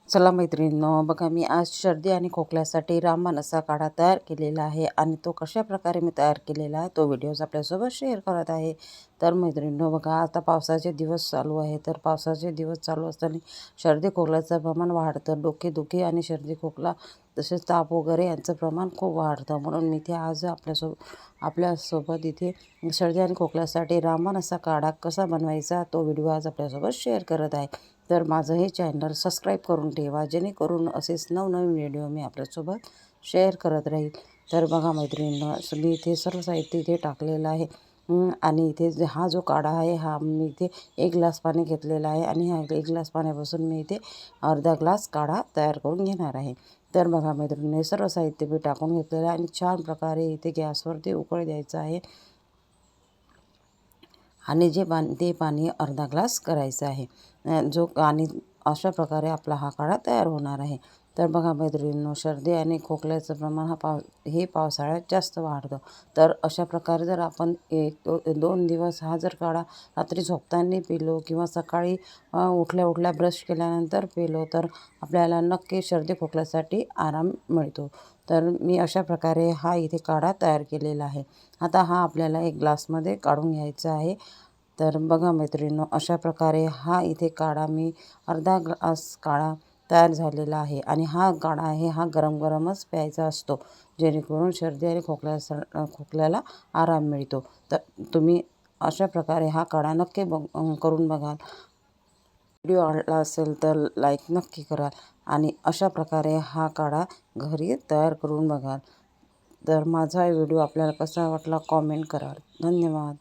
चला मैत्रिणींनो, बघा मी आज सर्दी आणि खोकल्यासाठी रामबाण असा काढा तयार केलेला आहे आणि तो कशा प्रकारे मी तयार केलेला आहे तो व्हिडिओज आपल्यासोबत शेअर करत आहे. तर मैत्रिणींनो, बघा आता पावसाचे दिवस चालू आहे. तर पावसाचे दिवस चालू असताना सर्दी खोकल्याचं प्रमाण वाढतं. डोकेदुखी आणि सर्दी खोकला तसेच ताप वगैरे यांचं प्रमाण खूप वाढतं. म्हणून मी इथे आज आपल्यासोबत इथे सर्दी आणि खोकल्यासाठी रामबाण असा काढा कसा बनवायचा तो व्हिडिओ आज आपल्यासोबत शेअर करत आहे. तर माझं हे चॅनल सबस्क्राईब करून ठेवा, जेणेकरून असेच नवनवीन व्हिडिओ मी आपल्यासोबत शेअर करत राहील. तर बघा मैत्रिणींनो, मी इथे सर्व साहित्य इथे टाकलेलं आहे. आणि इथे हा जो काढा आहे हा मी इथे 1 ग्लास पाणी घेतलेला आहे आणि ह्या 1 ग्लास पाण्यापासून मी इथे अर्धा ग्लास काढा तयार करून घेणार आहे. तर बघा मैत्रिणींनो, सर्व साहित्य मी टाकून घेतलेलं आहे आणि छान प्रकारे इथे गॅसवरती उकळी द्यायचं आहे आणि ते पाणी अर्धा ग्लास करायचं आहे. आणि अशा प्रकारे आपला हा काढा तयार होणार आहे. तर बघा मैत्रिणींनो, सर्दी आणि खोकल्याचं प्रमाण हे पावसाळ्यात जास्त वाढतं. तर अशा प्रकारे जर आपण 2 दिवस हा जर काढा रात्री झोपताना पिलो किंवा सकाळी उठल्या ब्रश केल्यानंतर पिलो तर आपल्याला नक्की सर्दी खोकल्यासाठी आराम मिळतो. तर मी अशा प्रकारे हा इथे काढा तयार केलेला आहे. आता हा आपल्याला 1 ग्लासमध्ये काढून घ्यायचा आहे. तर बघा मैत्रिणींनो, अशा प्रकारे हा इथे काढा मी अर्धा ग्लास काढा तयार झालेला आहे आणि हा काढा आहे हा गरमच प्यायचा असतो, जेणेकरून सर्दी आणि खोकल्याला आराम मिळतो. तर तुम्ही अशा प्रकारे हा काढा नक्की करून बघाल. व्हिडिओ आवडला असेल तर लाईक नक्की कराल आणि अशा प्रकारे हा काढा घरी तयार करून बघाल. तर माझा व्हिडिओ आपल्याला कसा वाटला कॉमेंट कराल. धन्यवाद.